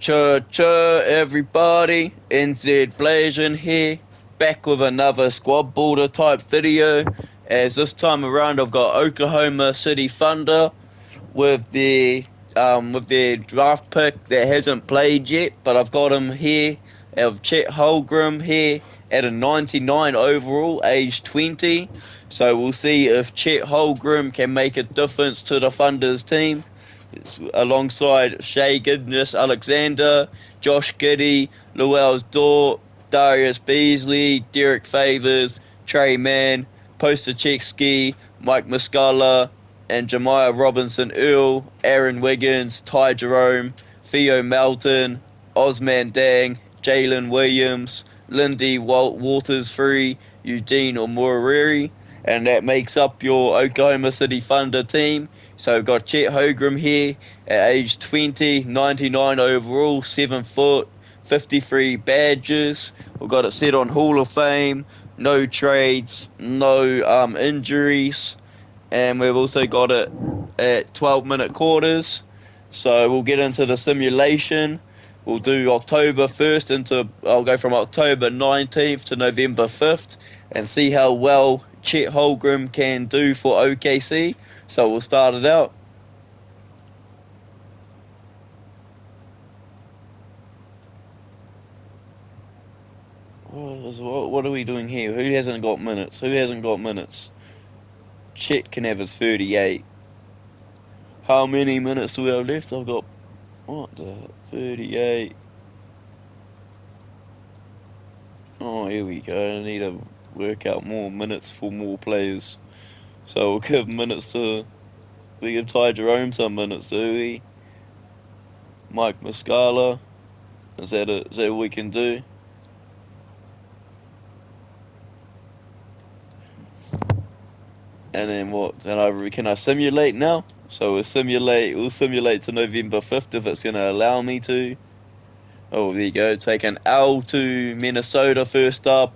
Cha everybody, NZ Blazing here, back with another squad builder type video. As this time around I've got Oklahoma City Thunder with their draft pick that hasn't played yet, but I've got him here of Chet Holmgren here at a 99 overall, age 20. So we'll see if Chet Holmgren can make a difference to the Thunder's team. Alongside Shea Alexander, Josh Giddey, Lewis Dort, Darius Beasley, Derek Favors, Trey Mann, Postachevsky, Mike Muscala, and Jemiah Robinson Earl, Aaron Wiggins, Ty Jerome, Theo Melton, Osman Dang, Jalen Williams, Lindy Waters Free, Eugene Omoriri, and that makes up your Oklahoma City Thunder team. So we've got Chet Holmgren here at age 20, 99 overall, 7 foot, 53 badges. We've got it set on Hall of Fame, no trades, no injuries, and we've also got it at 12-minute quarters. So we'll get into the simulation. We'll do October 1st I'll go from October 19th to November 5th and see how well Chet Holmgren can do for OKC. So we'll start it out. What are we doing here? Who hasn't got minutes? Chet can have his 38. How many minutes do we have left? I've got, 38. Oh, here we go. I need to work out more minutes for more players. So we'll give we give Ty Jerome some minutes, do we? Mike Muscala. Is that what we can do? And then what? Can I simulate now? So we'll simulate to November 5th if it's gonna allow me to. Oh, there you go. Take an L to Minnesota first up.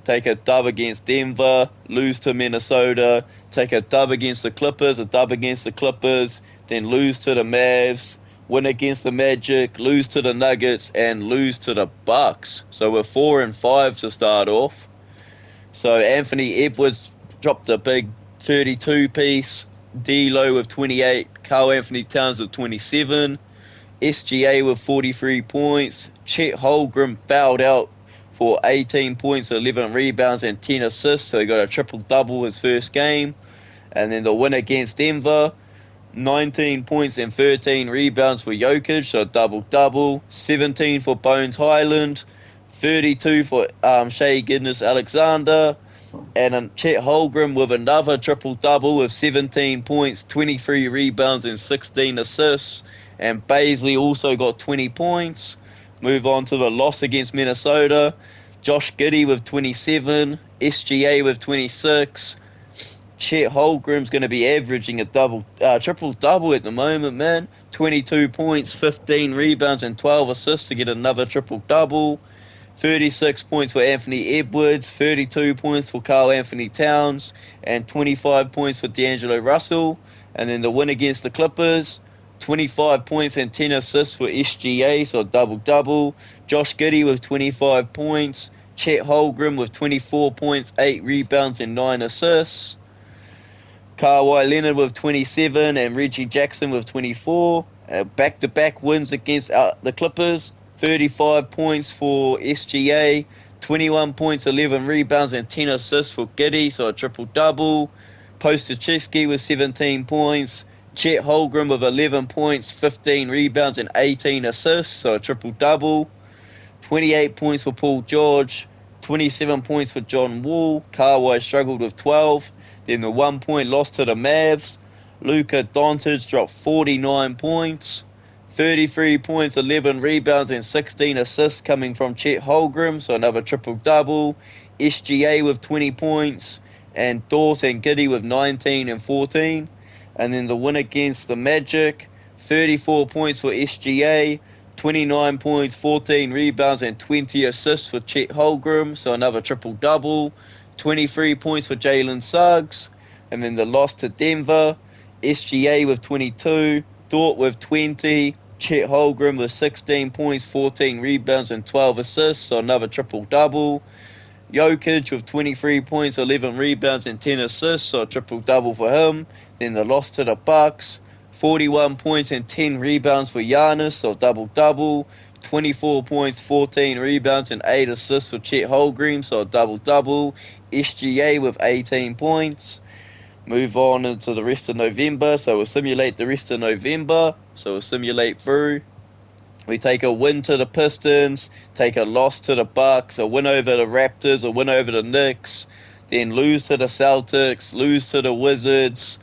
Take a dub against Denver. Lose to Minnesota. Take a dub against the Clippers. Then lose to the Mavs. Win against the Magic. Lose to the Nuggets. And lose to the Bucks. So we're 4-5 to start off. So Anthony Edwards dropped a big 32 piece. D'Lo with 28. Karl Anthony Towns with 27. SGA with 43 points. Chet Holmgren bowed out for 18 points, 11 rebounds, and 10 assists. So he got a triple-double his first game. And then the win against Denver, 19 points and 13 rebounds for Jokic, so double-double. 17 for Bones Highland. 32 for Shea Alexander. And Chet Holmgren with another triple-double with 17 points, 23 rebounds, and 16 assists. And Beasley also got 20 points. Move on to the loss against Minnesota. Josh Giddey with 27. SGA with 26. Chet Holmgren's going to be averaging a triple-double at the moment, man. 22 points, 15 rebounds, and 12 assists to get another triple-double. 36 points for Anthony Edwards, 32 points for Karl Anthony Towns, and 25 points for D'Angelo Russell. And then the win against the Clippers, 25 points and 10 assists for SGA, so double-double. Josh Giddey with 25 points. Chet Holmgren with 24 points, 8 rebounds, and 9 assists. Kawhi Leonard with 27 and Reggie Jackson with 24. Back-to-back wins against the Clippers. 35 points for SGA. 21 points, 11 rebounds, and 10 assists for Giddey, so a triple-double. Postachevsky with 17 points. Chet Holmgren with 11 points, 15 rebounds, and 18 assists, so a triple-double. 28 points for Paul George. 27 points for John Wall. Kawhi struggled with 12. Then the 1-point loss to the Mavs. Luka Doncic dropped 49 points. 33 points, 11 rebounds, and 16 assists coming from Chet Holmgren, so another triple-double. SGA with 20 points, and Dort and Giddey with 19 and 14. And then the win against the Magic, 34 points for SGA, 29 points, 14 rebounds, and 20 assists for Chet Holmgren, so another triple-double. 23 points for Jalen Suggs. And then the loss to Denver, SGA with 22, Dort with 20, Chet Holmgren with 16 points, 14 rebounds, and 12 assists, so another triple-double. Jokic with 23 points, 11 rebounds, and 10 assists, so a triple-double for him. Then the loss to the Bucks, 41 points and 10 rebounds for Giannis, so double-double. 24 points, 14 rebounds, and 8 assists for Chet Holmgren, so a double-double. SGA with 18 points. Move on into the rest of November, so we'll simulate the rest of November. So we'll simulate through. We take a win to the Pistons, take a loss to the Bucks, a win over the Raptors, a win over the Knicks, then lose to the Celtics, lose to the Wizards,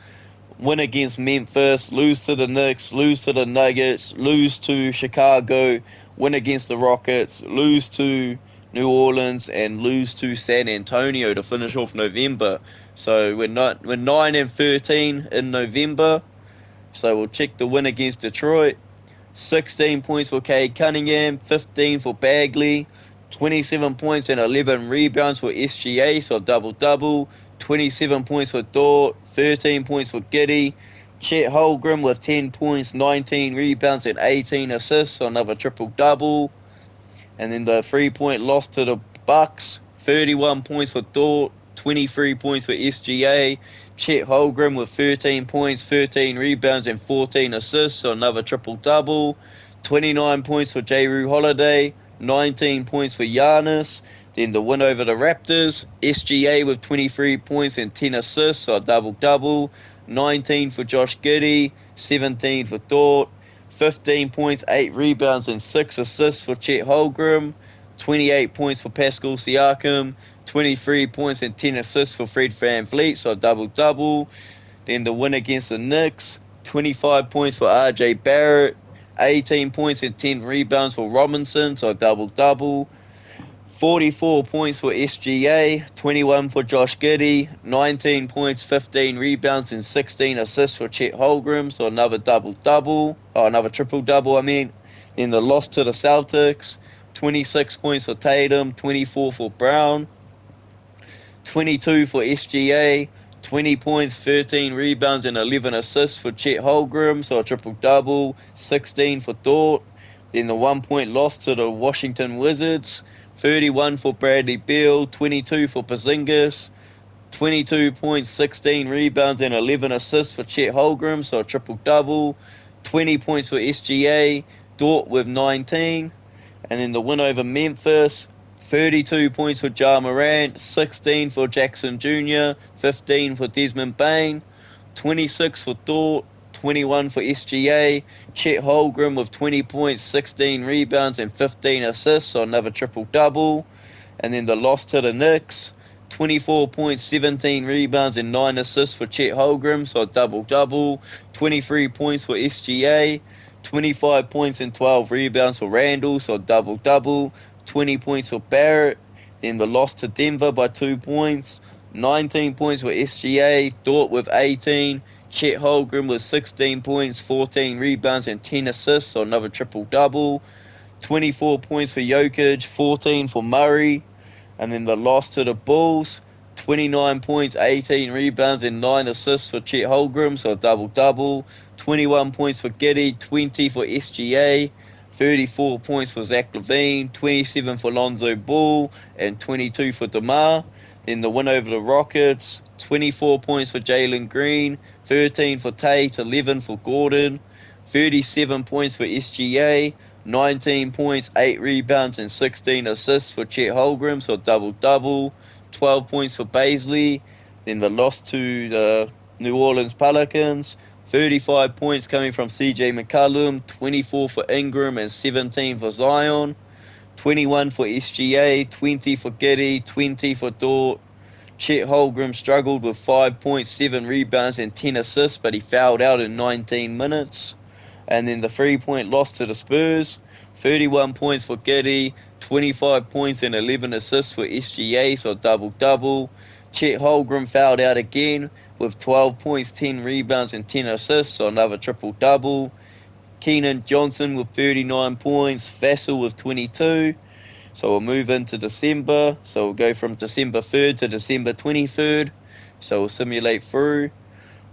win against Memphis, lose to the Knicks, lose to the Nuggets, lose to Chicago, win against the Rockets, lose to New Orleans, and lose to San Antonio to finish off November. So we're 9 and 13 in November. So we'll check the win against Detroit. 16 points for Cade Cunningham, 15 for Bagley, 27 points and 11 rebounds for SGA, so double-double. 27 points for Dort, 13 points for Giddey. Chet Holmgren with 10 points, 19 rebounds, and 18 assists, so another triple-double. And then the 3-point loss to the Bucks, 31 points for Dort, 23 points for SGA. Chet Holmgren with 13 points, 13 rebounds, and 14 assists, so another triple-double. 29 points for Jrue Holiday, 19 points for Giannis. Then the win over the Raptors, SGA with 23 points and 10 assists, so a double-double. 19 for Josh Giddey, 17 for Dort. 15 points, 8 rebounds, and 6 assists for Chet Holmgren. 28 points for Pascal Siakam. 23 points and 10 assists for Fred VanVleet, so double-double. Then the win against the Knicks, 25 points for RJ Barrett. 18 points and 10 rebounds for Robinson, so double-double. 44 points for SGA, 21 for Josh Giddey, 19 points, 15 rebounds, and 16 assists for Chet Holmgren, so another double-double. Oh, another triple-double, I mean. Then the loss to the Celtics, 26 points for Tatum, 24 for Brown, 22 for SGA, 20 points, 13 rebounds, and 11 assists for Chet Holmgren, so a triple-double. 16 for Dort. Then the 1-point loss to the Washington Wizards, 31 for Bradley Beal, 22 for Porzingis, 22 points, 16 rebounds, and 11 assists for Chet Holmgren, so a triple-double. 20 points for SGA, Dort with 19. And then the win over Memphis, 32 points for Ja Morant, 16 for Jackson Jr., 15 for Desmond Bane, 26 for Dort, 21 for SGA. Chet Holmgren with 20 points, 16 rebounds, and 15 assists, so another triple-double. And then the loss to the Knicks, 24 points, 17 rebounds, and 9 assists for Chet Holmgren, so a double-double. 23 points for SGA, 25 points and 12 rebounds for Randall, so double-double. 20 points for Barrett. Then the loss to Denver by 2 points. 19 points for SGA, Dort with 18. Chet Holmgren with 16 points, 14 rebounds, and 10 assists, so another triple-double. 24 points for Jokic, 14 for Murray. And then the loss to the Bulls, 29 points, 18 rebounds, and 9 assists for Chet Holmgren, so a double-double. 21 points for Giddey, 20 for SGA. 34 points for Zach LaVine, 27 for Lonzo Ball, and 22 for DeMar. Then the win over the Rockets, 24 points for Jalen Green, 13 for Tate, 11 for Gordon, 37 points for SGA, 19 points, 8 rebounds, and 16 assists for Chet Holmgren, so double-double. 12 points for Baisley. Then the loss to the New Orleans Pelicans, 35 points coming from CJ McCollum, 24 for Ingram, and 17 for Zion. 21 for SGA, 20 for Giddey, 20 for Dort. Chet Holmgren struggled with 5 points, 7 rebounds, and 10 assists, but he fouled out in 19 minutes. And then the 3-point loss to the Spurs, 31 points for Giddey, 25 points and 11 assists for SGA, so double-double. Chet Holmgren fouled out again with 12 points, 10 rebounds, and 10 assists, so another triple-double. Kenan Johnson with 39 points, Vassell with 22. So we'll move into December. So we'll go from December 3rd to December 23rd. So we'll simulate through.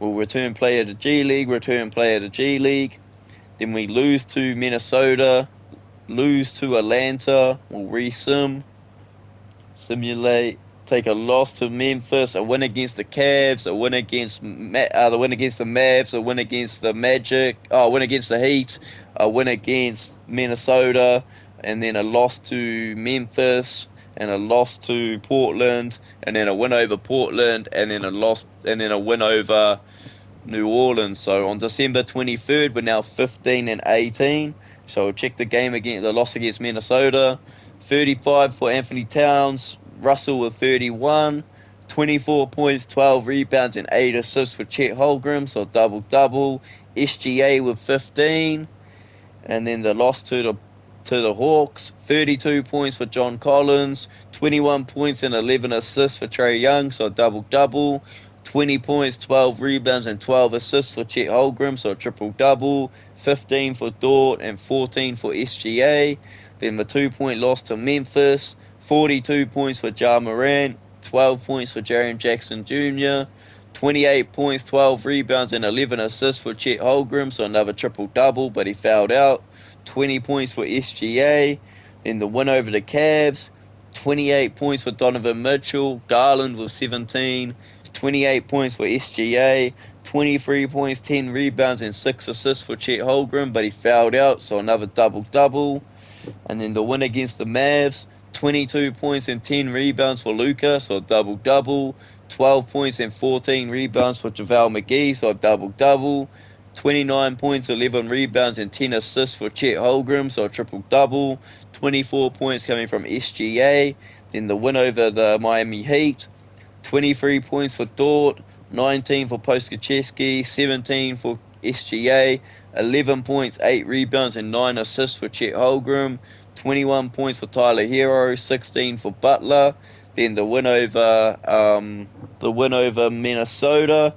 We'll return player to G League, return player to G League. Then we lose to Minnesota, lose to Atlanta. We'll resim, simulate. Take a loss to Memphis, a win against the Cavs, a win against the win against the Mavs, a win against the Magic, a win against the Heat, a win against Minnesota, and then a loss to Memphis, and a loss to Portland, and then a win over Portland, and then a win over New Orleans. So on December 23rd, we're now 15 and 18. So we'll check the loss against Minnesota. 35 for Anthony Towns, Russell with 31, 24 points, 12 rebounds, and 8 assists for Chet Holmgren. So double double. SGA with 15. And then the loss to the Hawks, 32 points for John Collins, 21 points and 11 assists for Trae Young, so double-double. 20 points, 12 rebounds, and 12 assists for Chet Holmgren, so triple-double. 15 for Dort and 14 for SGA. Then the 2-point loss to Memphis, 42 points for Ja Morant, 12 points for Jaren Jackson Jr., 28 points, 12 rebounds, and 11 assists for Chet Holmgren, so another triple-double, but he fouled out. 20 points for SGA. Then the win over the Cavs, 28 points for Donovan Mitchell. Garland with 17. 28 points for SGA. 23 points, 10 rebounds, and 6 assists for Chet Holmgren, but he fouled out, so another double-double. And then the win against the Mavs, 22 points and 10 rebounds for Luka, so a double-double. 12 points and 14 rebounds for JaVale McGee, so a double-double. 29 points, 11 rebounds, and 10 assists for Chet Holmgren, so a triple-double. 24 points coming from SGA. Then the win over the Miami Heat, 23 points for Dort, 19 for Poskacheski, 17 for SGA, 11 points, 8 rebounds, and 9 assists for Chet Holmgren, 21 points for Tyler Hero, 16 for Butler. Then the win over Minnesota,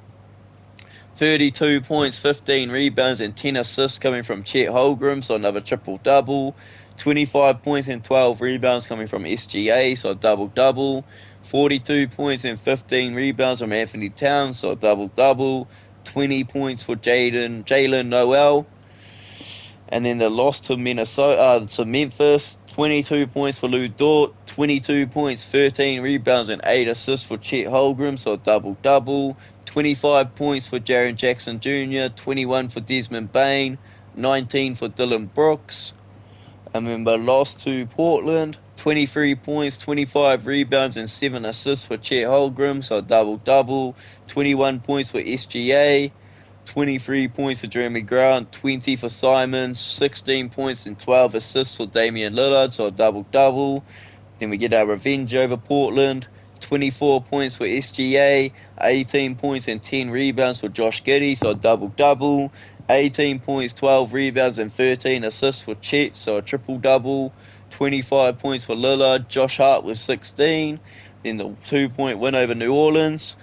32 points, 15 rebounds, and 10 assists coming from Chet Holmgren, so another triple-double. 25 points and 12 rebounds coming from SGA, so a double-double. 42 points and 15 rebounds from Anthony Towns, so a double-double. 20 points for Jalen Noel. And then the loss to Memphis, 22 points for Lou Dort, 22 points, 13 rebounds, and 8 assists for Chet Holmgren, so a double-double. 25 points for Jaren Jackson Jr., 21 for Desmond Bane, 19 for Dylan Brooks. And then the loss to Portland, 23 points, 25 rebounds, and 7 assists for Chet Holmgren, so a double-double. 21 points for SGA, 23 points for Jeremy Grant, 20 for Simons, 16 points and 12 assists for Damian Lillard, so a double-double. Then we get our revenge over Portland, 24 points for SGA, 18 points and 10 rebounds for Josh Giddey, so a double-double. 18 points, 12 rebounds, and 13 assists for Chet, so a triple-double. 25 points for Lillard, Josh Hart with 16. Then the 2-point win over New Orleans,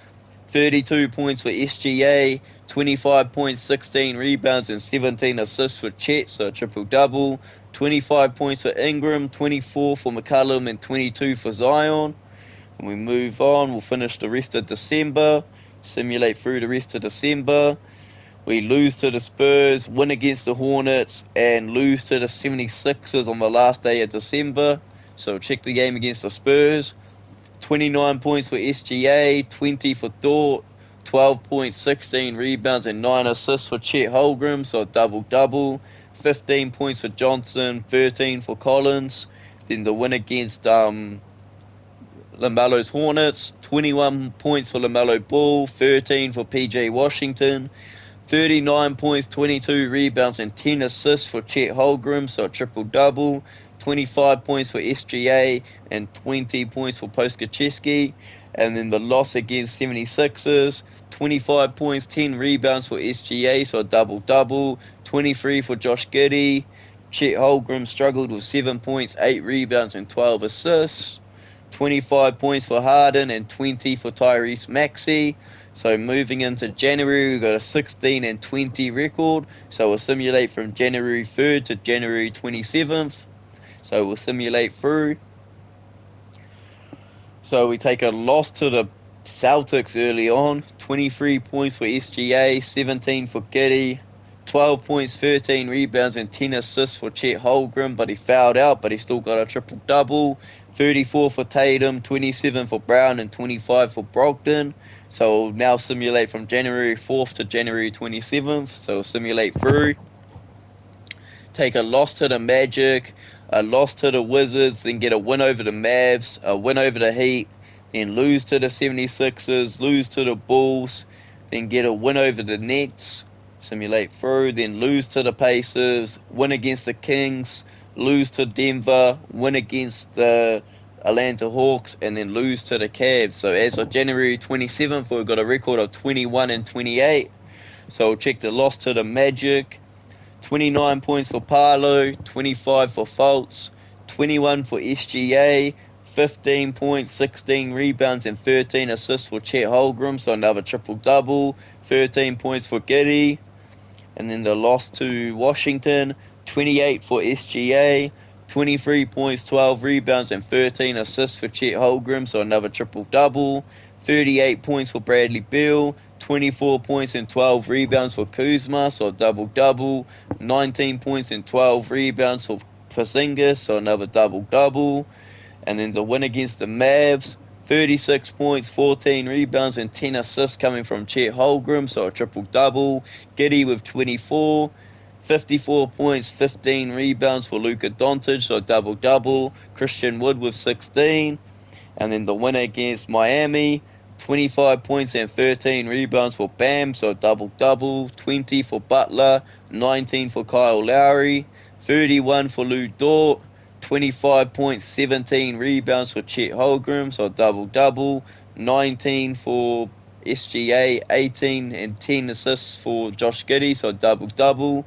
32 points for SGA, 25 points, 16 rebounds, and 17 assists for Chet, so a triple-double. 25 points for Ingram, 24 for McCollum, and 22 for Zion. And we move on, we'll finish the rest of December, simulate through the rest of December. We lose to the Spurs, win against the Hornets, and lose to the 76ers on the last day of December. So check the game against the Spurs. 29 points for SGA, 20 for Dort, 12 points, 16 rebounds, and 9 assists for Chet Holmgren, so a double-double. 15 points for Johnson, 13 for Collins. Then the win against LaMelo's Hornets, 21 points for LaMelo Ball, 13 for PJ Washington. 39 points, 22 rebounds, and 10 assists for Chet Holmgren, so a triple-double. 25 points for SGA and 20 points for Poskacheski. And then the loss against 76ers, 25 points, 10 rebounds for SGA, so a double-double. 23 for Josh Giddey. Chet Holmgren struggled with 7 points, 8 rebounds, and 12 assists. 25 points for Harden and 20 for Tyrese Maxey. So moving into January, we've got a 16 and 20 record. So we'll simulate from January 3rd to January 27th. So we'll simulate through. So we take a loss to the Celtics early on. 23 points for SGA, 17 for Giddey, 12 points, 13 rebounds, and 10 assists for Chet Holmgren, but he fouled out, but he still got a triple-double. 34 for Tatum, 27 for Brown, and 25 for Brogdon. So we'll now simulate from January 4th to January 27th. So we'll simulate through. Take a loss to the Magic, a loss to the Wizards, then get a win over the Mavs, a win over the Heat, then lose to the 76ers, lose to the Bulls, then get a win over the Nets, simulate through, then lose to the Pacers, win against the Kings, lose to Denver, win against the Atlanta Hawks, and then lose to the Cavs. So as of January 27th, we've got a record of 21 and 28. So check the loss to the Magic. 29 points for Parlo, 25 for Fultz, 21 for SGA, 15 points, 16 rebounds, and 13 assists for Chet Holmgren, so another triple-double, 13 points for Giddy, and then the loss to Washington, 28 for SGA, 23 points, 12 rebounds, and 13 assists for Chet Holmgren, so another triple-double, 38 points for Bradley Beal, 24 points and 12 rebounds for Kuzma, so double-double, 19 points and 12 rebounds for Porzingis, so another double-double, and then the win against the Mavs, 36 points, 14 rebounds, and 10 assists coming from Chet Holmgren, so a triple-double. Giddy with 24, 54 points, 15 rebounds for Luka Doncic, so a double-double. Christian Wood with 16. And then the winner against Miami, 25 points and 13 rebounds for Bam, so a double-double. 20 for Butler, 19 for Kyle Lowry, 31 for Lou Dort, 25 points, 17 rebounds for Chet Holmgren, so a double-double. 19 for SGA, 18 and 10 assists for Josh Giddey, so a double-double.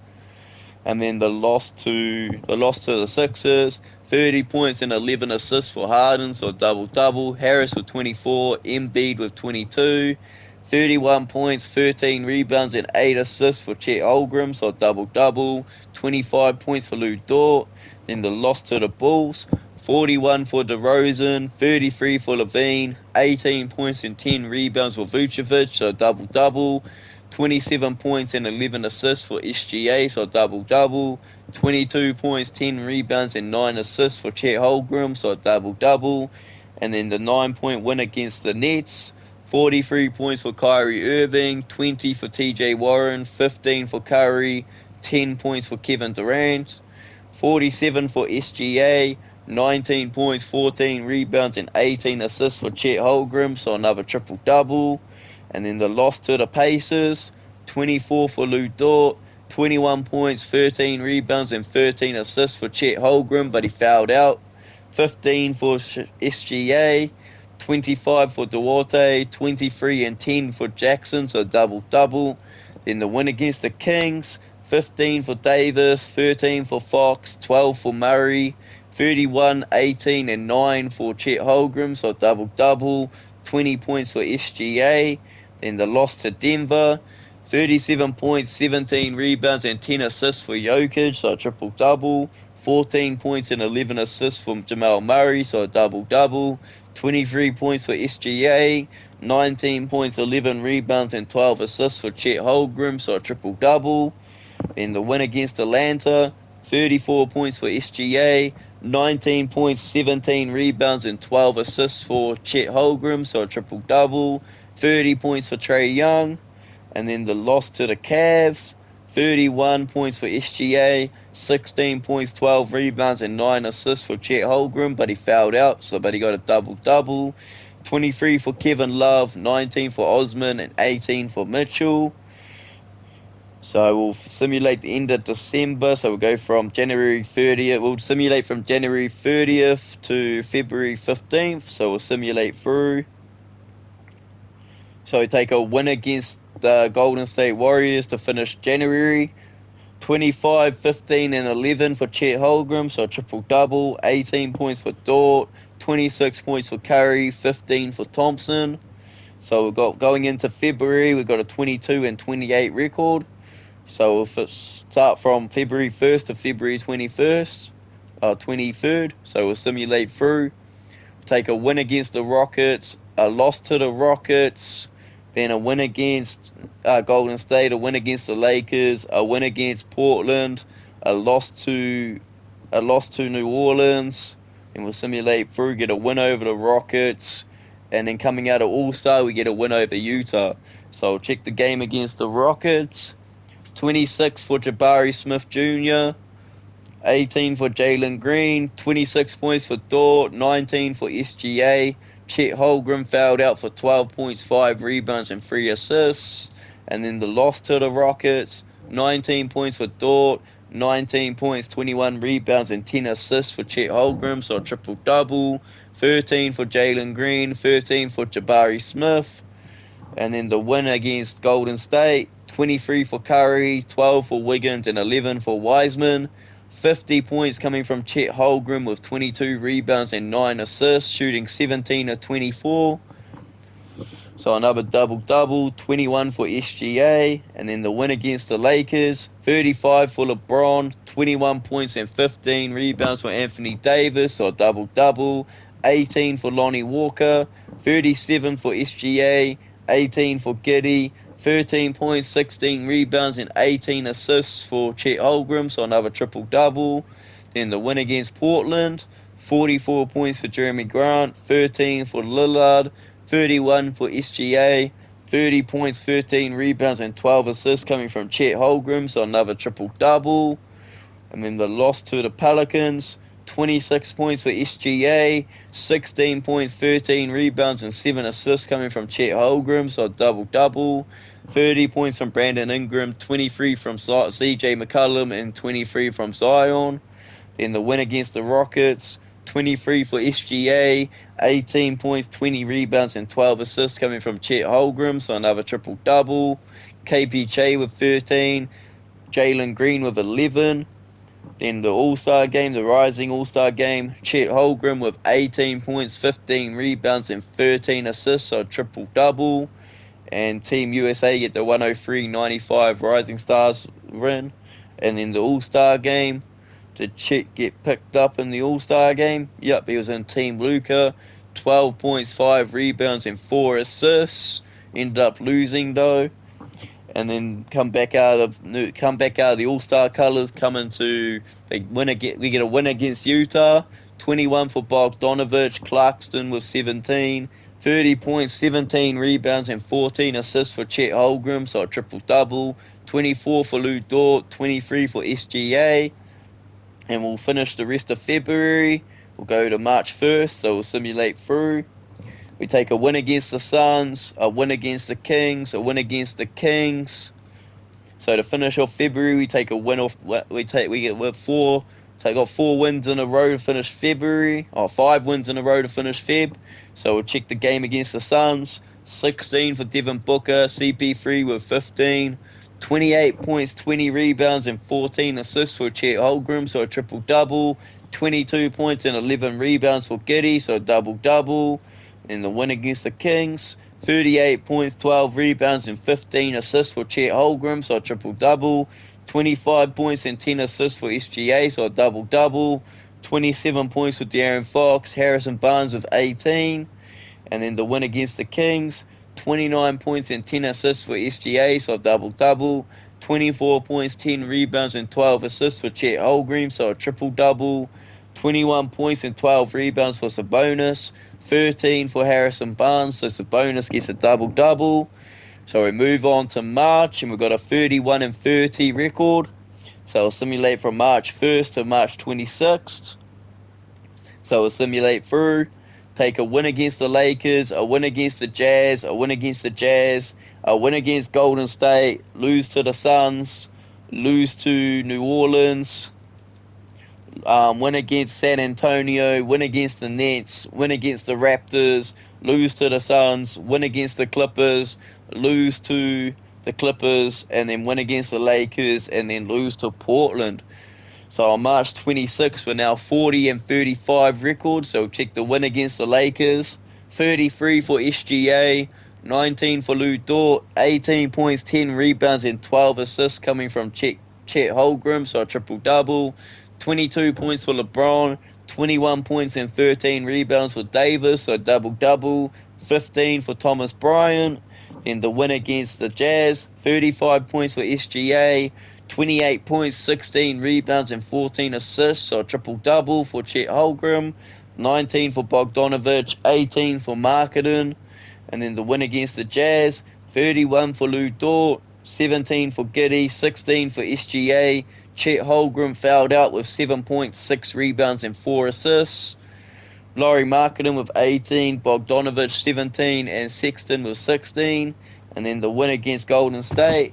And then the loss to the Sixers, 30 points and 11 assists for Harden, so double-double. Harris with 24, Embiid with 22, 31 points, 13 rebounds, and 8 assists for Chet Holmgren, so double-double. 25 points for Lou Dort. Then the loss to the Bulls, 41 for DeRozan, 33 for Levine, 18 points and 10 rebounds for Vucevic, so double-double. 27 points and 11 assists for SGA, so double-double. 22 points, 10 rebounds, and 9 assists for Chet Holmgren, so double-double. And then the 9-point win against the Nets, 43 points for Kyrie Irving, 20 for TJ Warren, 15 for Curry, 10 points for Kevin Durant, 47 for SGA, 19 points, 14 rebounds, and 18 assists for Chet Holmgren, so another triple-double. And then the loss to the Pacers, 24 for Lou Dort, 21 points, 13 rebounds, and 13 assists for Chet Holmgren, but he fouled out. 15 for SGA, 25 for Duarte, 23 and 10 for Jackson, so double-double. Then the win against the Kings, 15 for Davis, 13 for Fox, 12 for Murray, 31, 18, and 9 for Chet Holmgren, so double-double. 20 points for SGA. Then the loss to Denver, 37 points, 17 rebounds, and 10 assists for Jokic, so a triple-double. 14 points and 11 assists from Jamal Murray, so a double-double. 23 points for SGA, 19 points, 11 rebounds, and 12 assists for Chet Holmgren, so a triple-double. Then the win against Atlanta, 34 points for SGA, 19 points, 17 rebounds, and 12 assists for Chet Holmgren, so a triple-double. 30 points for Trae Young. And then the loss to the Cavs, 31 points for SGA, 16 points, 12 rebounds, and 9 assists for Chet Holmgren, but he fouled out, but he got a double-double. 23 for Kevin Love, 19 for Osman, and 18 for Mitchell. So we'll simulate the end of December. So we'll go from January 30th. We'll simulate from January 30th to February 15th. So we'll simulate through. So we take a win against the Golden State Warriors to finish January. 25, 15, and 11 for Chet Holmgren, so a triple-double. 18 points for Dort, 26 points for Curry, 15 for Thompson. So we've got going into February, we've got a 22 and 28 record. So we'll start from February 1st to February 23rd. So we'll simulate through. Take a win against the Rockets, a loss to the Rockets, Then a win against Golden State, a win against the Lakers, a win against Portland, a loss to New Orleans. Then we'll simulate through, get a win over the Rockets, and then coming out of All-Star, we get a win over Utah. So check the game against the Rockets. 26 for Jabari Smith Jr., 18 for Jalen Green, 26 points for Dort, 19 for SGA. Chet Holmgren fouled out for 12 points, 5 rebounds, and 3 assists. And then the loss to the Rockets, 19 points for Dort, 19 points, 21 rebounds, and 10 assists for Chet Holmgren, so a triple-double. 13 for Jalen Green, 13 for Jabari Smith. And then the win against Golden State, 23 for Curry, 12 for Wiggins, and 11 for Wiseman. 50 points coming from Chet Holmgren with 22 rebounds and 9 assists, shooting 17 of 24. So another double-double, 21 for SGA. And then the win against the Lakers, 35 for LeBron, 21 points and 15 rebounds for Anthony Davis, so a double-double. 18 for Lonnie Walker, 37 for SGA, 18 for Giddey, 13 points, 16 rebounds, and 18 assists for Chet Holmgren, so another triple-double. Then the win against Portland, 44 points for Jeremy Grant, 13 for Lillard, 31 for SGA, 30 points, 13 rebounds, and 12 assists coming from Chet Holmgren, so another triple-double. And then the loss to the Pelicans, 26 points for SGA, 16 points, 13 rebounds, and 7 assists coming from Chet Holmgren, so a double-double. 30 points from Brandon Ingram, 23 from CJ McCollum, and 23 from Zion. Then the win against the Rockets, 23 for SGA, 18 points, 20 rebounds, and 12 assists coming from Chet Holmgren, so another triple-double. KPJ with 13, Jalen Green with 11. Then the All-Star game, the Rising All-Star game, Chet Holmgren with 18 points, 15 rebounds, and 13 assists, so a triple-double. And Team USA get the 103-95 Rising Stars win. And then the All-Star game, did Chet get picked up in the All-Star game? Yep, he was in Team Luka. 12 points, 5 rebounds, and 4 assists. Ended up losing though. And then come back out of the All-Star colors, we get a win against Utah, 21 for Bogdanovich, Clarkson with 17, 30 points, 17 rebounds, and 14 assists for Chet Holmgren, so a triple-double, 24 for Lou Dort, 23 for SGA. And we'll finish the rest of February. We'll go to March 1st, so we'll simulate through. We take a win against the Suns, a win against the Kings, a win against the Kings. So to finish off February, we take a win off. We got 4 wins in a row to finish February, or 5 wins in a row to finish Feb. So we'll check the game against the Suns. 16 for Devin Booker, CP3 with 15, 28 points, 20 rebounds, and 14 assists for Chet Holmgren, so a triple-double. 22 points and 11 rebounds for Giddey, so a double-double. In the win against the Kings, 38 points, 12 rebounds, and 15 assists for Chet Holmgren, so a triple-double. 25 points and 10 assists for SGA, so a double-double. 27 points for De'Aaron Fox, Harrison Barnes with 18. And then the win against the Kings, 29 points and 10 assists for SGA, so a double-double. 24 points, 10 rebounds, and 12 assists for Chet Holmgren, so a triple-double. 21 points and 12 rebounds for Sabonis. 13 for Harrison Barnes, so Sabonis gets a double-double. So we move on to March, and we've got a 31-30 record. So we'll simulate from March 1st to March 26th. So we'll simulate through. Take a win against the Lakers, a win against the Jazz, a win against the Jazz, a win against Golden State, lose to the Suns, lose to New Orleans, win against San Antonio, win against the Nets, win against the Raptors, lose to the Suns, win against the Clippers, lose to the Clippers, and then win against the Lakers, and then lose to Portland. So on March 26th, we're now 40-35 record. So check the win against the Lakers. 33 for SGA, 19 for Lou Dort, 18 points, 10 rebounds, and 12 assists coming from Chet Holmgren, so a triple-double. 22 points for LeBron, 21 points and 13 rebounds for Davis, so a double-double. 15 for Thomas Bryant, Then the win against the Jazz, 35 points for SGA, 28 points, 16 rebounds, and 14 assists, so a triple-double for Chet Holmgren, 19 for Bogdanovic, 18 for Marketing. And then the win against the Jazz, 31 for Lou Dort, 17 for Giddy, 16 for SGA. Chet Holmgren fouled out with 7 points, 6 rebounds, and 4 assists. Laurie Marketing with 18, Bogdanovic 17, and Sexton with 16. And then the win against Golden State,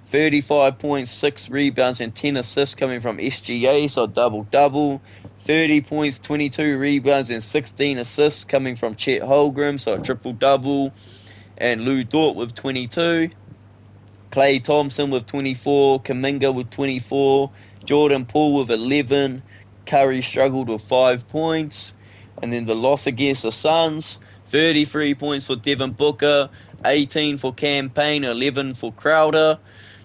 35 points, 6 rebounds, and 10 assists coming from SGA, so double-double. 30 points, 22 rebounds, and 16 assists coming from Chet Holmgren, so a triple-double. And Lou Dort with 22. Klay Thompson with 24, Kuminga with 24, Jordan Poole with 11, Curry struggled with 5 points. And then the loss against the Suns, 33 points for Devin Booker, 18 for Cam Payne, 11 for Crowder.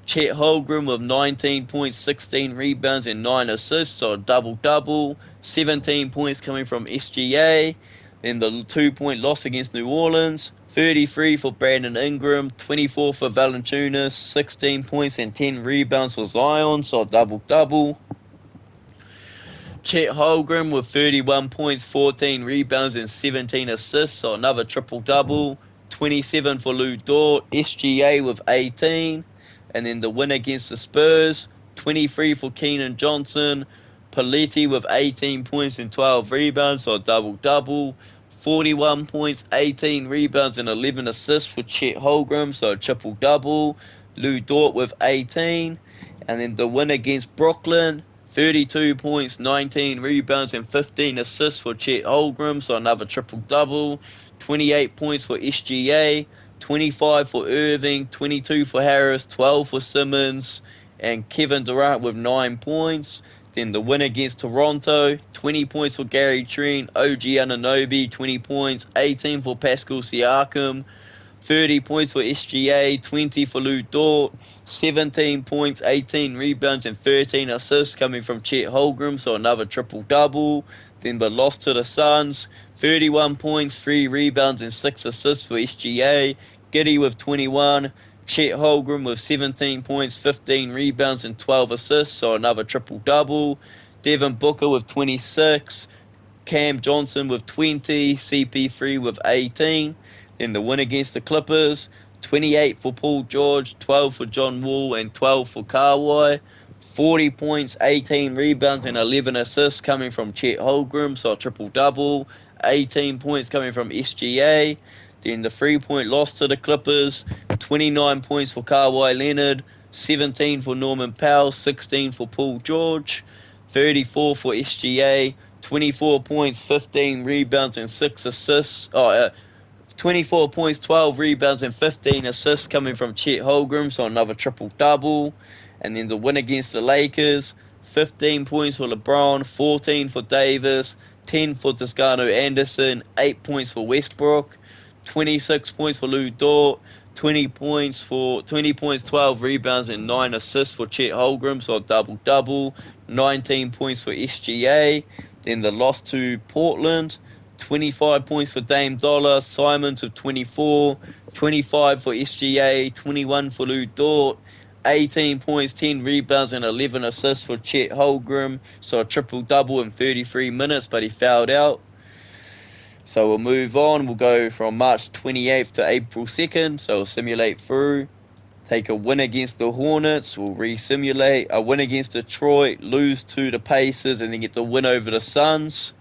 Chet Holmgren with 19 points, 16 rebounds, and 9 assists, so a double-double. 17 points coming from SGA. Then the 2-point loss against New Orleans, 33 for Brandon Ingram, 24 for Valanciunas, 16 points and 10 rebounds for Zion, so a double-double. Chet Holmgren with 31 points, 14 rebounds, and 17 assists, so another triple-double. 27 for Lou Dort, SGA with 18. And then the win against the Spurs, 23 for Keenan Johnson, Paletti with 18 points and 12 rebounds, so a double-double. 41 points, 18 rebounds, and 11 assists for Chet Holmgren, so a triple-double. Lou Dort with 18. And then the win against Brooklyn, 32 points, 19 rebounds, and 15 assists for Chet Holmgren, so another triple-double. 28 points for SGA, 25 for Irving, 22 for Harris, 12 for Simmons, and Kevin Durant with 9 points. Then the win against Toronto, 20 points for Gary Trent, OG Anunoby, 20 points, 18 for Pascal Siakam, 30 points for SGA, 20 for Lou Dort, 17 points, 18 rebounds, and 13 assists coming from Chet Holmgren, so another triple-double. Then the loss to the Suns, 31 points, 3 rebounds, and 6 assists for SGA. Giddy with 21, Chet Holmgren with 17 points, 15 rebounds, and 12 assists, so another triple-double. Devin Booker with 26, Cam Johnson with 20, CP3 with 18. Then the win against the Clippers, 28 for Paul George, 12 for John Wall, and 12 for Kawhi. 40 points, 18 rebounds, and 11 assists coming from Chet Holmgren, so a triple-double. 18 points coming from SGA. Then the 3-point loss to the Clippers, 29 points for Kawhi Leonard, 17 for Norman Powell, 16 for Paul George, 34 for SGA, 24 points, 15 rebounds, and 6 assists. 24 points, 12 rebounds, and 15 assists coming from Chet Holmgren, so another triple-double. And then the win against the Lakers, 15 points for LeBron, 14 for Davis, 10 for Toscano Anderson, 8 points for Westbrook, 26 points for Lou Dort, 20 points, 12 rebounds, and 9 assists for Chet Holmgren, so a double-double. 19 points for SGA. Then the loss to Portland, 25 points for Dame Dollar, Simons with 24, 25 for SGA, 21 for Lou Dort, 18 points, 10 rebounds, and 11 assists for Chet Holmgren, so a triple-double in 33 minutes, but he fouled out. So we'll move on. We'll go from March 28th to April 2nd, so we'll simulate through. Take a win against the Hornets, we'll re-simulate. A win against Detroit, lose to the Pacers, and then get the win over the Suns.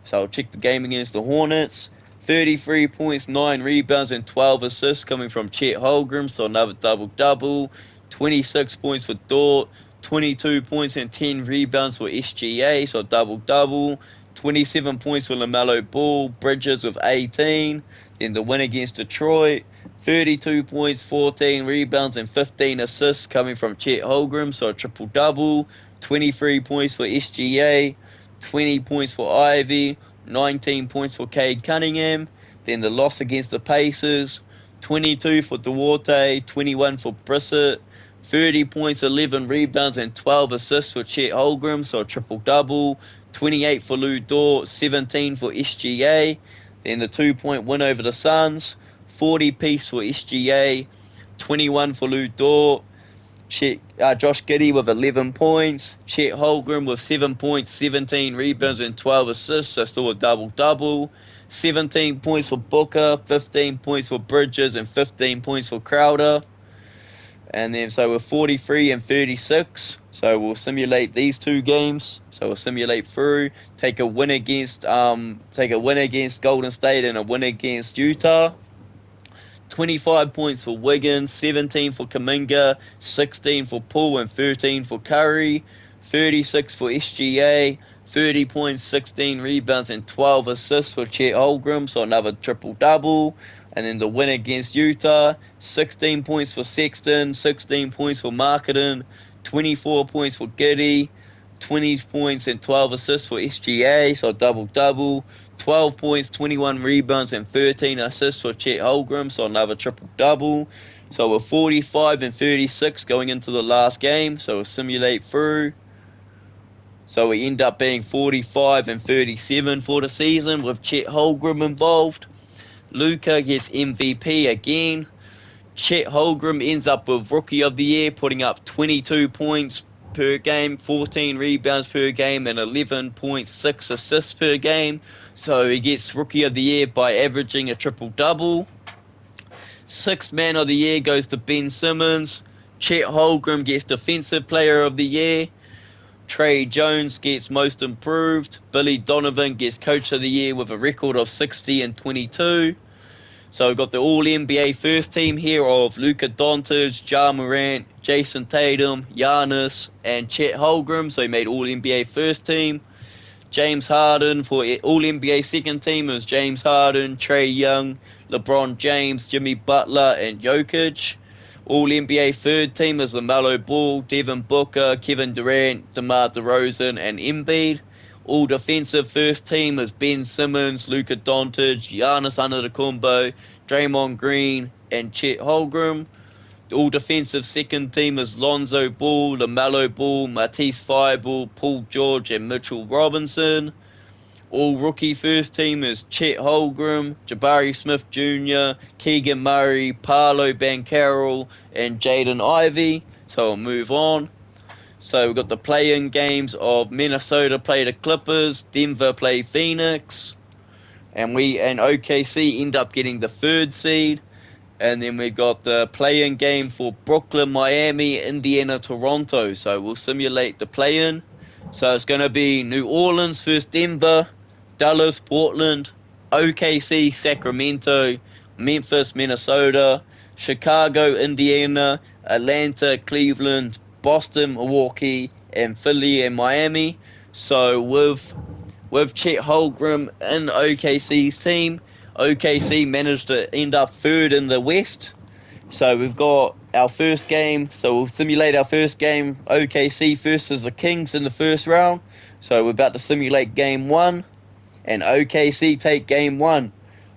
So I'll check the game against the Hornets. 33 points, 9 rebounds, and 12 assists coming from Chet Holmgren, so another double-double. 26 points for Dort, 22 points and 10 rebounds for SGA, so double-double. 27 points for LaMelo Ball, Bridges with 18. Then the win against Detroit, 32 points, 14 rebounds, and 15 assists coming from Chet Holmgren, so a triple-double. 23 points for SGA, 20 points for Ivy, 19 points for Cade Cunningham. Then the loss against the Pacers, 22 for Duarte, 21 for Brissett, 30 points, 11 rebounds, and 12 assists for Chet Holmgren, so a triple-double. 28 for Lou Dort, 17 for SGA. Then the 2-point win over the Suns, 40 piece for SGA, 21 for Lou Dort. Josh Giddey with 11 points. Chet Holmgren with 7 points, 17 rebounds, and 12 assists. So still a double-double. 17 points for Booker, 15 points for Bridges, and 15 points for Crowder. And then so we're 43 and 36. So we'll simulate these two games. So we'll simulate through. Take a win against Golden State and a win against Utah. 25 points for Wiggins, 17 for Kuminga, 16 for Poole, and 13 for Curry. 36 for SGA, 30 points, 16 rebounds, and 12 assists for Chet Holmgren, so another triple-double. And then the win against Utah, 16 points for Sexton, 16 points for Marketing, 24 points for Giddey, 20 points and 12 assists for SGA, so double-double. 12 points, 21 rebounds, and 13 assists for Chet Holmgren, so another triple-double. So we're 45 and 36 going into the last game, so we'll simulate through. So we end up being 45 and 37 for the season with Chet Holmgren involved. Luka gets MVP again. Chet Holmgren ends up with Rookie of the Year, putting up 22 points per game, 14 rebounds per game, and 11.6 assists per game. So he gets Rookie of the Year by averaging a triple-double. Sixth Man of the Year goes to Ben Simmons. Chet Holmgren gets Defensive Player of the Year. Trey Jones gets Most Improved. Billy Donovan gets Coach of the Year with a record of 60 and 22. So we've got the All-NBA first team here of Luka Doncic, Ja Morant, Jason Tatum, Giannis, and Chet Holmgren. So he made All-NBA first team. James Harden for All-NBA second team is James Harden, Trae Young, LeBron James, Jimmy Butler, and Jokic. All-NBA third team is LaMelo Ball, Devin Booker, Kevin Durant, DeMar DeRozan, and Embiid. All-defensive first team is Ben Simmons, Luka Doncic, Giannis Antetokounmpo, Draymond Green, and Chet Holmgren. All-defensive second team is Lonzo Ball, LaMelo Ball, Matisse Thybulle, Paul George, and Mitchell Robinson. All-rookie first team is Chet Holmgren, Jabari Smith Jr., Keegan Murray, Paolo Banchero, and Jaden Ivey. So we'll move on. So we've got the play-in games of Minnesota play the Clippers, Denver play Phoenix, and OKC end up getting the third seed. And then we got the play-in game for Brooklyn, Miami, Indiana, Toronto. So we'll simulate the play-in. So it's going to be New Orleans versus Denver, Dallas, Portland, OKC, Sacramento, Memphis, Minnesota, Chicago, Indiana, Atlanta, Cleveland, Boston, Milwaukee, and Philly and Miami. So with Chet Holmgren in OKC's team, OKC managed to end up third in the West. So we've got our first game. So we'll simulate our first game. OKC versus the Kings in the first round. So we're about to simulate game one. And OKC take game one.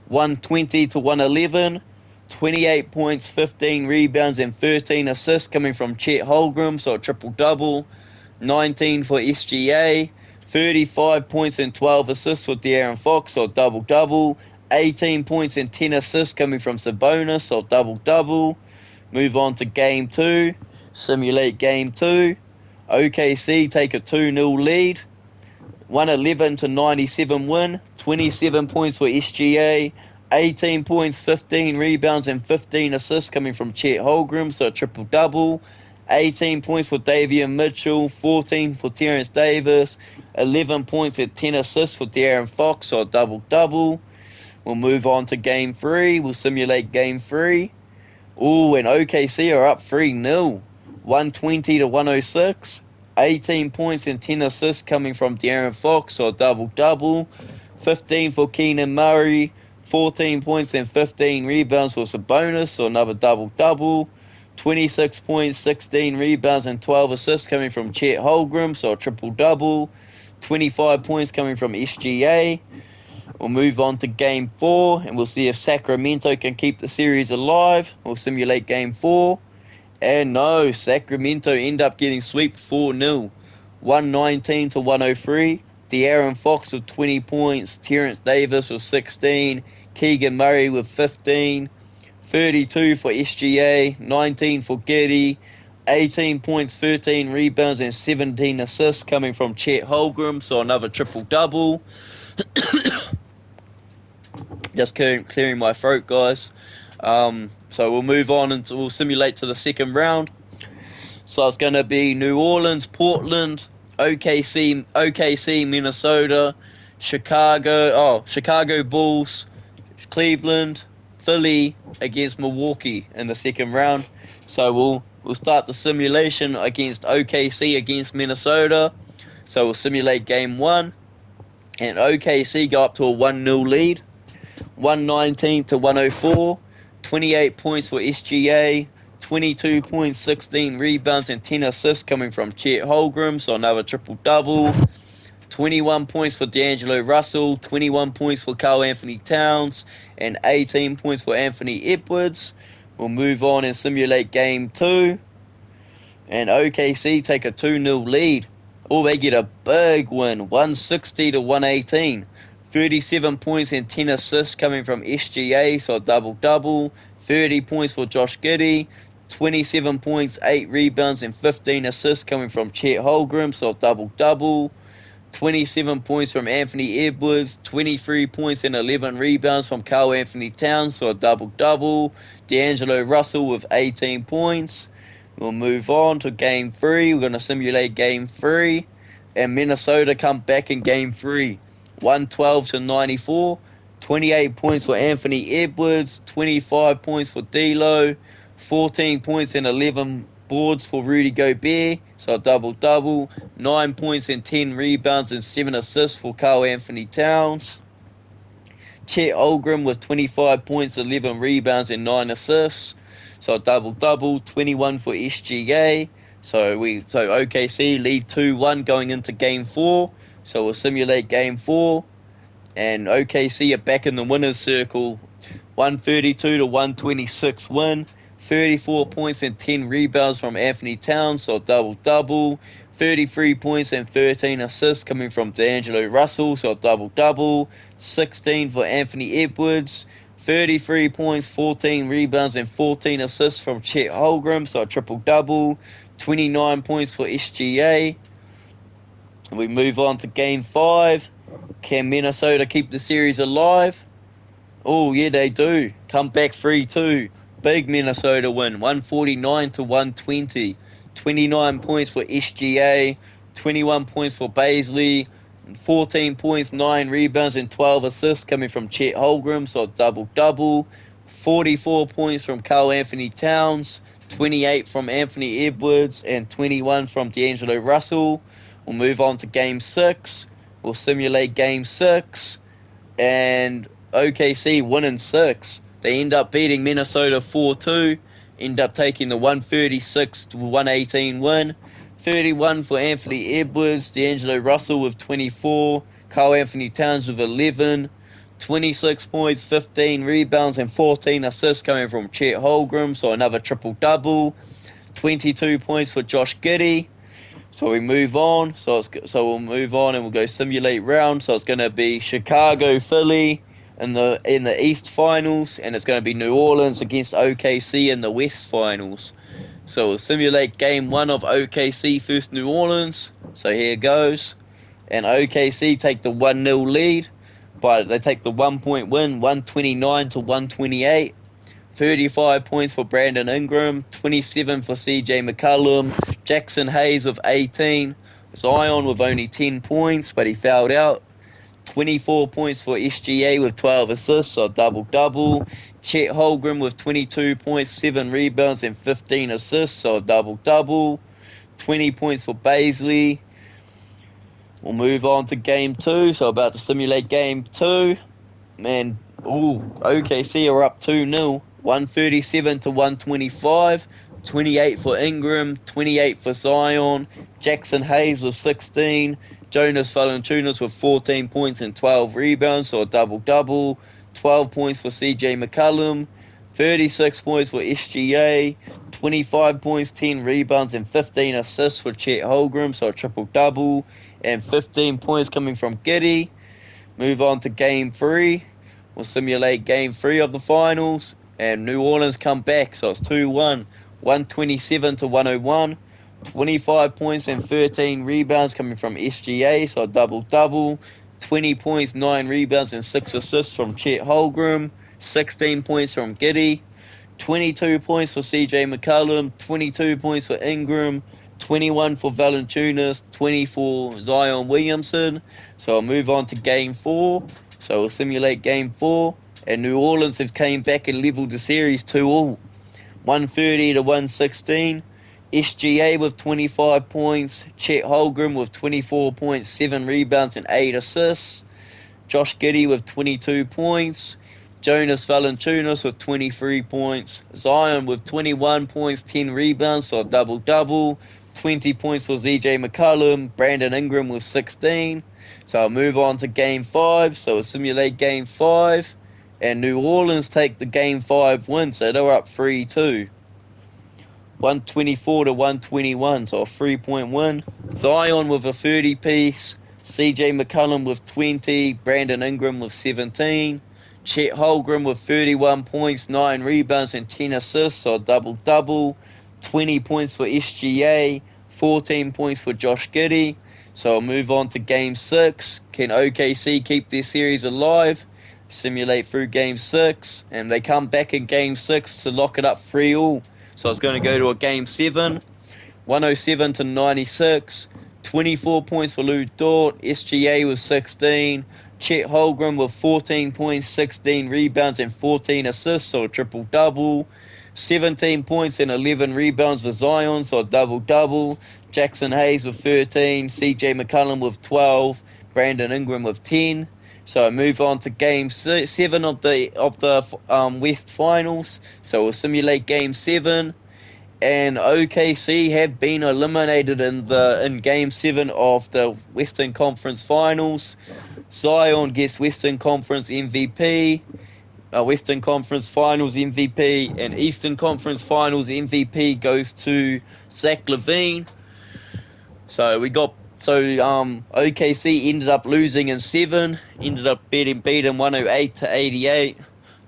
120 to 111. 28 points, 15 rebounds, and 13 assists coming from Chet Holmgren. So a triple-double. 19 for SGA. 35 points and 12 assists for De'Aaron Fox. So double-double. 18 points and 10 assists coming from Sabonis, so double-double. Move on to game two. Simulate game two. OKC take a 2-0 lead. 111 to 97 win. 27 points for SGA. 18 points, 15 rebounds, and 15 assists coming from Chet Holmgren, so a triple-double. 18 points for Davion Mitchell. 14 for Terrence Davis. 11 points and 10 assists for De'Aaron Fox, so a double-double. We'll move on to game three. We'll simulate game three. Ooh, and OKC are up 3-0. 120 to 106. 18 points and 10 assists coming from De'Aaron Fox, so a double-double. 15 for Keenan Murray. 14 points and 15 rebounds for Sabonis, so another double-double. 26 points, 16 rebounds, and 12 assists coming from Chet Holmgren, so a triple-double. 25 points coming from SGA. We'll move on to game four, and we'll see if Sacramento can keep the series alive. We'll simulate game four. And no, Sacramento end up getting swept 4-0. 119 to 103. De'Aaron Fox with 20 points. Terrence Davis with 16. Keegan Murray with 15. 32 for SGA, 19 for Giddy, 18 points, 13 rebounds, and 17 assists coming from Chet Holmgren, so another triple-double. Just clearing my throat, guys. So we'll move on and we'll simulate to the second round. So it's going to be New Orleans, Portland, OKC, Minnesota, Chicago Bulls, Cleveland, Philly against Milwaukee in the second round. So we'll start the simulation against OKC against Minnesota. So we'll simulate game 1, and OKC go up to a 1-0 lead, 119 to 104, 28 points for SGA, 22 points, 16 rebounds, and 10 assists coming from Chet Holmgren, so another triple-double. 21 points for D'Angelo Russell, 21 points for Karl Anthony Towns, and 18 points for Anthony Edwards. We'll move on and simulate game 2. And OKC take a 2-0 lead. Oh, they get a big win, 160 to 118. 37 points and 10 assists coming from SGA, so a double-double. 30 points for Josh Giddey. 27 points, 8 rebounds, and 15 assists coming from Chet Holmgren, so a double-double. 27 points from Anthony Edwards, 23 points and 11 rebounds from Karl Anthony Towns, so a double-double. D'Angelo Russell with 18 points. We'll move on to game 3. We're going to simulate game 3. And Minnesota come back in game 3. 112 to 94. 28 points for Anthony Edwards. 25 points for D'Lo. 14 points and 11 boards for Rudy Gobert, so a double-double. 9 points and 10 rebounds and 7 assists for Karl Anthony Towns. Chet Holmgren with 25 points, 11 rebounds, and 9 assists, so a double-double. 21 for SGA. So OKC lead 2-1 going into game 4. So we'll simulate game 4, and OKC are back in the winner's circle. 132 to 126 win. 34 points and 10 rebounds from Anthony Towns, so double-double. 33 points and 13 assists coming from D'Angelo Russell, so double-double. 16 for Anthony Edwards. 33 points, 14 rebounds, and 14 assists from Chet Holmgren, so a triple-double. 29 points for SGA. We move on to game 5. Can Minnesota keep the series alive? Oh, yeah, they do. Come back 3-2. Big Minnesota win, 149 to 120. 29 points for SGA, 21 points for Baisley, 14 points, 9 rebounds, and 12 assists coming from Chet Holmgren, so double-double. 44 points from Karl Anthony Towns, 28 from Anthony Edwards, and 21 from D'Angelo Russell. We'll move on to game 6. We'll simulate game 6, and OKC win in 6. They end up beating Minnesota 4-2, end up taking the 136 to 118 win. 31 for Anthony Edwards, D'Angelo Russell with 24, Karl Anthony Towns with 11, 26 points, 15 rebounds, and 14 assists coming from Chet Holmgren, so another triple-double. 22 points for Josh Giddey. So we move on. So we'll move on and we'll go simulate round. So it's going to be Chicago, Philly in the East Finals, and it's going to be New Orleans against OKC in the West Finals. So we'll simulate game 1 of OKC versus New Orleans. So here goes. And OKC take the 1-0 lead, but they take the 1-point win, 129 to 128. 35 points for Brandon Ingram, 27 for CJ McCollum, Jackson Hayes with 18, Zion with only 10 points, but he fouled out. 24 points for SGA with 12 assists, so double-double. Chet Holmgren with 22 points, 7 rebounds, and 15 assists, so double-double. 20 points for Baisley. We'll move on to game 2, so about to simulate game 2. Man, OKC are up 2-0, 137 to 125. 28 for Ingram, 28 for Zion, Jackson Hayes with 16, Jonas Valanciunas with 14 points and 12 rebounds, so a double-double. 12 points for CJ McCollum, 36 points for SGA, 25 points, 10 rebounds, and 15 assists for Chet Holmgren, so a triple-double, and 15 points coming from Giddey. Move on to Game 3. We'll simulate Game 3 of the finals. and New Orleans come back, so it's 2-1, 127 to 101. 25 points and 13 rebounds coming from SGA, so a double-double. 20 points, 9 rebounds, and 6 assists from Chet Holmgren. 16 points from Giddey. 22 points for CJ McCollum. 22 points for Ingram. 21 for Valanciunas. 20 for Zion Williamson. So I'll move on to Game 4. So we'll simulate Game 4. And New Orleans have came back and leveled the series 2-all. 130 to 116. SGA with 25 points. Chet Holmgren with 24 points, 7 rebounds, and 8 assists. Josh Giddey with 22 points. Jonas Valanciunas with 23 points. Zion with 21 points, 10 rebounds, so a double-double. 20 points for ZJ McCollum. Brandon Ingram with 16. So I'll move on to Game 5. So we'll simulate Game 5. And New Orleans take the Game 5 win, so they're up 3-2. 124 to 121, so a 3-point win. Zion with a 30-piece. CJ McCollum with 20. Brandon Ingram with 17. Chet Holmgren with 31 points, 9 rebounds, and 10 assists, so a double-double. 20 points for SGA. 14 points for Josh Giddey. So I'll move on to Game 6. Can OKC keep their series alive? Simulate through Game 6. And they come back in Game 6 to lock it up 3-all. So it's going to go to a Game 7. 107 to 96. 24 points for Lou Dort. SGA with 16. Chet Holmgren with 14 points, 16 rebounds, and 14 assists, so a triple-double. 17 points and 11 rebounds for Zion, so a double-double. Jackson Hayes with 13. CJ McCollum with 12. Brandon Ingram with 10. So I move on to Game 7 of the West Finals. So we'll simulate Game 7. And OKC have been eliminated in Game 7 of the Western Conference Finals. Zion gets Western Conference MVP, Western Conference Finals MVP, and Eastern Conference Finals MVP goes to Zach LaVine. So OKC ended up losing in 7, ended up beating 108 to 88.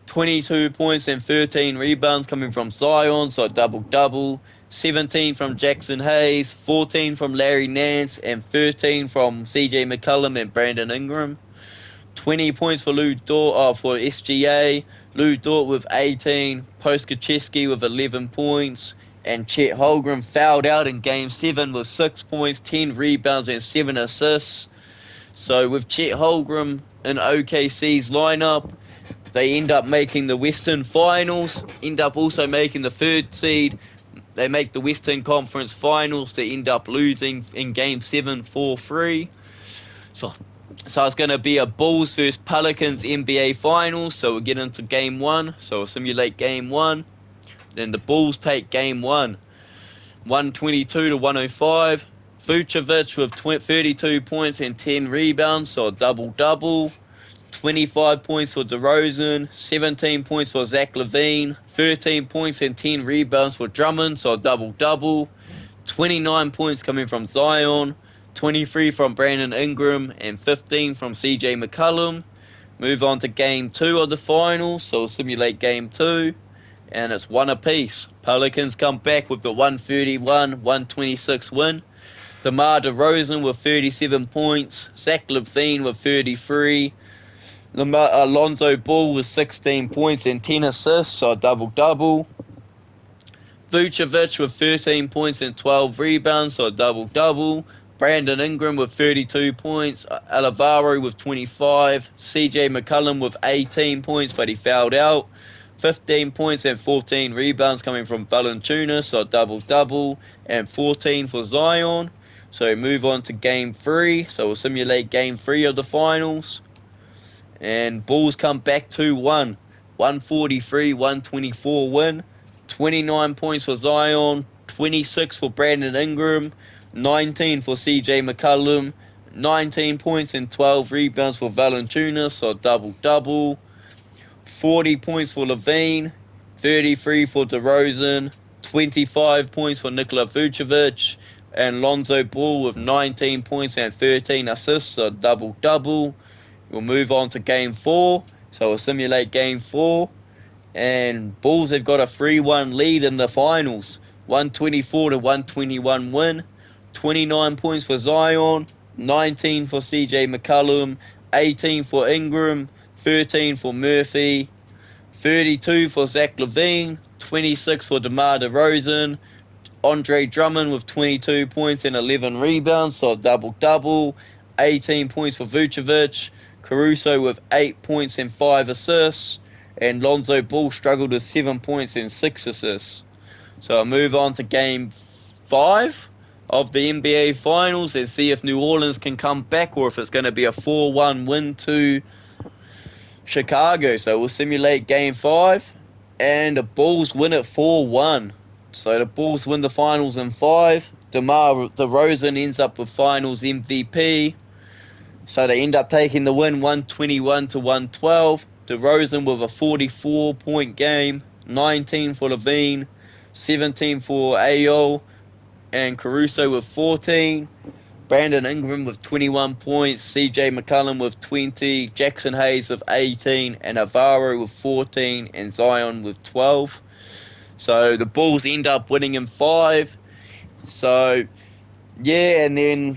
22 points and 13 rebounds coming from Zion, so a double-double. 17 from Jackson Hayes, 14 from Larry Nance, and 13 from CJ McCollum and Brandon Ingram. 20 points for Lou Dort for SGA. Lou Dort with 18, Poskacheski with 11 points, and Chet Holmgren fouled out in Game 7 with 6 points, 10 rebounds, and 7 assists. So with Chet Holmgren in OKC's lineup, they end up making the Western Finals, end up also making the 3rd seed. They make the Western Conference Finals. They end up losing in Game 7 4-3. So it's going to be a Bulls vs Pelicans NBA Finals. So we'll get into Game 1. So we'll simulate Game 1. Then the Bulls take Game 1. 122 to 105. Vucevic with 32 points and 10 rebounds. So a double-double. 25 points for DeRozan, 17 points for Zach LaVine, 13 points and 10 rebounds for Drummond, so a double-double. 29 points coming from Zion, 23 from Brandon Ingram, and 15 from CJ McCollum. Move on to Game 2 of the finals, so we'll simulate Game 2, and it's 1 apiece. Pelicans come back with the 131-126 win. DeMar DeRozan with 37 points, Zach LaVine with 33, Lonzo Ball with 16 points and 10 assists, so a double-double. Vucevic with 13 points and 12 rebounds, so a double-double. Brandon Ingram with 32 points, Alvaro with 25, CJ McCollum with 18 points, but he fouled out. 15 points and 14 rebounds coming from Valanciunas, so a double-double, and 14 for Zion. So we move on to Game 3, so we'll simulate Game 3 of the finals. And Bulls come back 2-1. 143-124 win. 29 points for Zion. 26 for Brandon Ingram. 19 for CJ McCollum. 19 points and 12 rebounds for Valanciunas, so double-double. 40 points for LaVine. 33 for DeRozan. 25 points for Nikola Vucevic. And Lonzo Ball with 19 points and 13 assists, so double-double. We'll move on to Game 4. So we'll simulate Game 4. And Bulls have got a 3-1 lead in the finals. 124 to 121 win. 29 points for Zion, 19 for CJ McCollum, 18 for Ingram, 13 for Murphy, 32 for Zach LaVine, 26 for DeMar DeRozan, Andre Drummond with 22 points and 11 rebounds, so a double-double. 18 points for Vucevic. Caruso with 8 points and 5 assists. And Lonzo Ball struggled with 7 points and 6 assists. So I'll move on to Game 5 of the NBA Finals and see if New Orleans can come back or if it's going to be a 4-1 win to Chicago. So we'll simulate Game 5. And the Bulls win it 4-1. So the Bulls win the finals in 5. DeMar DeRozan ends up with finals MVP. So they end up taking the win 121 to 112. DeRozan with a 44-point game. 19 for LaVine. 17 for Ayo. And Caruso with 14. Brandon Ingram with 21 points. CJ McCollum with 20. Jackson Hayes with 18. And Alvaro with 14. And Zion with 12. So the Bulls end up winning in 5. So, yeah, and then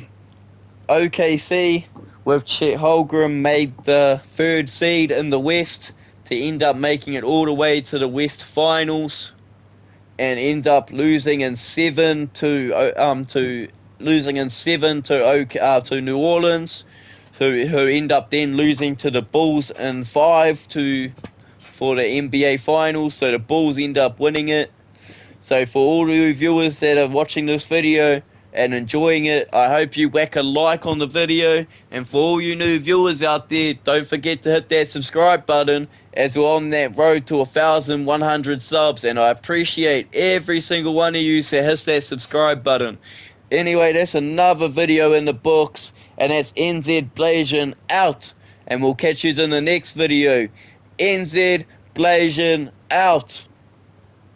OKC with Chet Holmgren made the 3rd seed in the West to end up making it all the way to the West Finals and end up losing in 7 to New Orleans, who end up then losing to the Bulls in 5 for the NBA Finals. So the Bulls end up winning it. So for all you viewers that are watching this video and enjoying it, I hope you whack a like on the video. And for all you new viewers out there, don't forget to hit that subscribe button as we're on that road to 1,100 subs. And I appreciate every single one of you that hits that subscribe button. Anyway, that's another video in the books. And that's NZ Blasian out. And we'll catch you in the next video. NZ Blasian out.